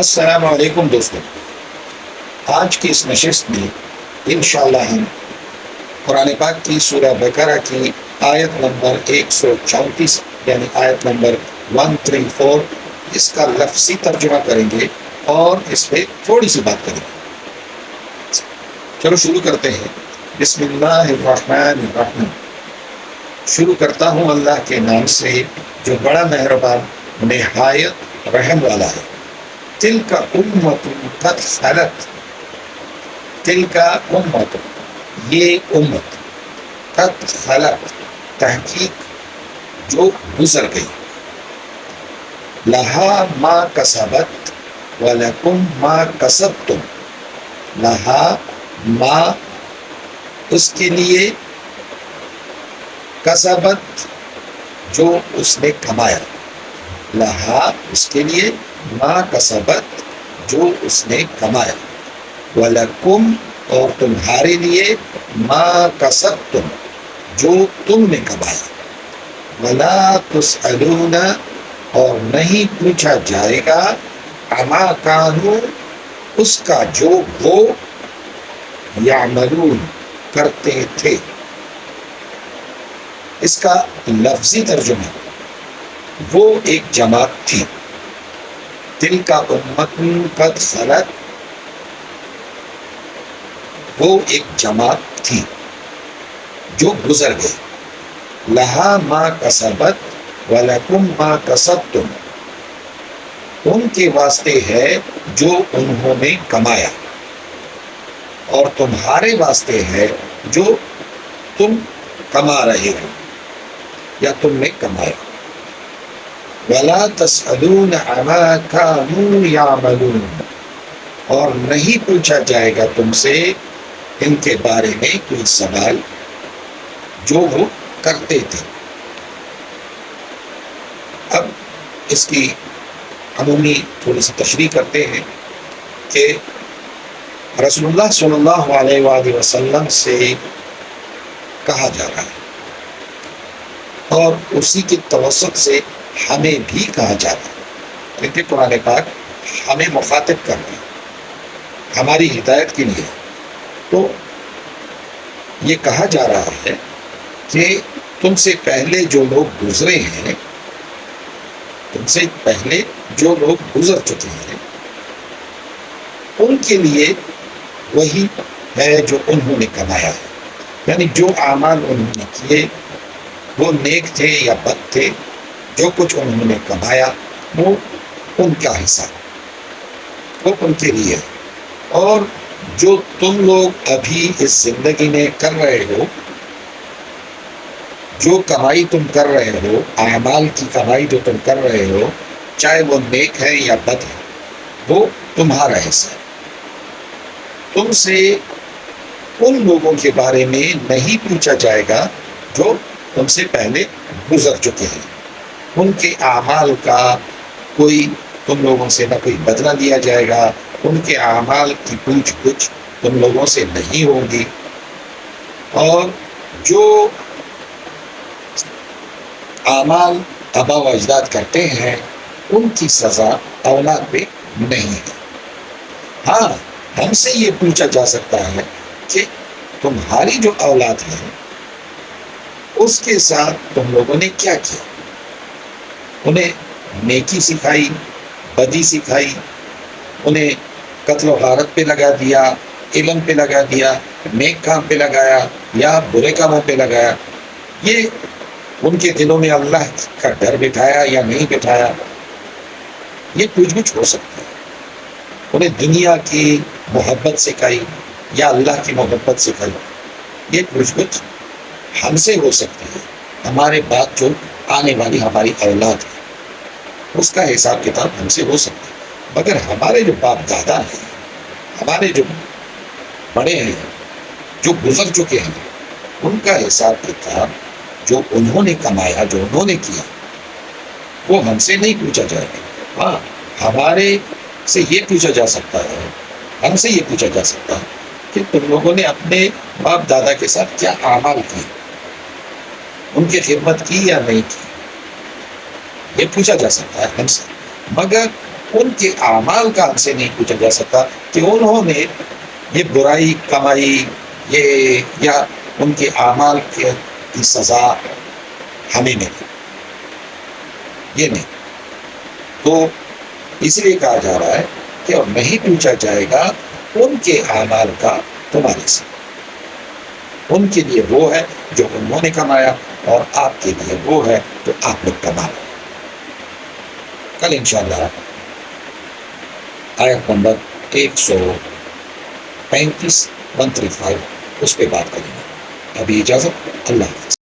السلام علیکم دوستوں، آج کی اس نشست میں انشاءاللہ ہم قرآن پاک کی سورہ بقرہ کی آیت نمبر 134 یعنی آیت نمبر 134 اس کا لفظی ترجمہ کریں گے اور اس پہ تھوڑی سی بات کریں گے۔ چلو شروع کرتے ہیں۔ بسم اللہ الرحمن الرحیم، شروع کرتا ہوں اللہ کے نام سے جو بڑا مہربان نہایت رحم والا ہے۔ تلک امت قد خلت، تلک امت یہ امت، قد خلت تحقیق جو گزر گئی، لہا ما کسبت ولکم ما کسبتم، لہا ما اس کے لیے، کسبت جو اس نے کمایا، لہا اس کے لیے، ما کسبت جو اس نے کمایا، وَلَكُمْ اور تمہارے لیے، ما کسبتم جو تم نے کمایا، وَلَا تُسْأَلُونَ اور نہیں پوچھا جائے گا، عَمَا كَانُوا اس کا جو وہ، يَعْمَلُونَ کرتے تھے۔ اس کا لفظی ترجمہ، وہ ایک جماعت تھی، تلک امت قد خلت، وہ ایک جماعت تھی جو گزر گئی، لہا ما کسبت ولکم ما کسبتم ان کے واسطے ہے جو انہوں نے کمایا اور تمہارے واسطے ہے جو تم کما رہے ہو یا تم نے کمایا۔ وَلَا تَسْأَلُونَ عَمَا كَانُوا يَعْمَلُونَ اور نہیں پوچھا جائے گا تم سے ان کے بارے میں کوئی سوال جو وہ کرتے تھے۔ اب اس کی عمومی تھوڑی سی تشریح کرتے ہیں کہ رسول اللہ صلی اللہ علیہ وآلہ وسلم سے کہا جا رہا ہے اور اسی کے توسط سے ہمیں بھی کہا جا رہا ہے، کیونکہ قرآن پاک ہمیں مخاطب کر رہا ہے ہماری ہدایت کے لیے۔ تو یہ کہا جا رہا ہے کہ تم سے پہلے جو لوگ گزرے ہیں، تم سے پہلے جو لوگ گزر چکے ہیں، ان کے لیے وہی ہے جو انہوں نے کمایا ہے، یعنی جو اعمال انہوں نے کیے وہ نیک تھے یا بد تھے، جو کچھ انہوں نے کمایا وہ ان کا حصہ، وہ ان کے لیے۔ اور جو تم لوگ ابھی اس زندگی میں کر رہے ہو، جو کمائی تم کر رہے ہو، اعمال کی کمائی جو تم کر رہے ہو، چاہے وہ نیک ہے یا بد ہے، وہ تمہارا حصہ ہے۔ تم سے ان لوگوں کے بارے میں نہیں پوچھا جائے گا جو تم سے پہلے گزر چکے ہیں، ان کے اعمال کا کوئی تم لوگوں سے نہ کوئی بدلہ لیا جائے گا، ان کے اعمال کی پوچھ گچھ تم لوگوں سے نہیں ہوگی، اور جو اعمال آبا و اجداد کرتے ہیں ان کی سزا اولاد پہ نہیں ہے۔ ہاں، ہم سے یہ پوچھا جا سکتا ہے کہ تمہاری جو اولاد ہے اس کے ساتھ تم لوگوں نے کیا کیا، انہیں نیکی سکھائی، بدی سکھائی، انہیں قتل و غارت پہ لگا دیا، علم پہ لگا دیا، نیک کام پہ لگایا یا برے کاموں پہ لگایا، یہ ان کے دلوں میں اللہ کا ڈر بٹھایا یا نہیں بٹھایا، یہ پوچھ گچھ ہو سکتی ہے۔ انہیں دنیا کی محبت سکھائی یا اللہ کی محبت سکھائی، یہ پوچھ گچھ ہم سے ہو سکتی ہے۔ ہمارے بعد جو آنے والی ہماری اولاد ہے اس کا حساب کتاب ہم سے ہو سکتا ہے، مگر ہمارے جو باپ دادا ہیں، ہمارے جو بڑے ہیں، جو گزر چکے ہیں، ان کا حساب کتاب جو انہوں نے کمایا، جو انہوں نے کیا، وہ ہم سے نہیں پوچھا جائے گا۔ ہاں، ہمارے سے یہ پوچھا جا سکتا ہے، ہم سے یہ پوچھا جا سکتا ہے کہ تم لوگوں نے اپنے باپ دادا کے ساتھ کیا اعمال کیے، ان کی خدمت کی یا نہیں کی، یہ پوچھا جا سکتا ہے ہم سے، مگر ان کے اعمال کا ہم سے نہیں پوچھا جا سکتا کہ انہوں نے یہ برائی کمائی یہ یا ان کے اعمال کی سزا ہمیں نہیں، یہ نہیں۔ تو اس لیے کہا جا رہا ہے کہ اور نہیں پوچھا جائے گا ان کے اعمال کا تمہارے سے، ان کے لیے وہ ہے جو انہوں نے کمایا اور آپ کے لیے وہ ہے جو آپ نے کمایا۔ کل انشاءاللہ آیت نمبر 135 135 اس پہ بات کریں گے۔ ابھی اجازت، اللہ حافظ۔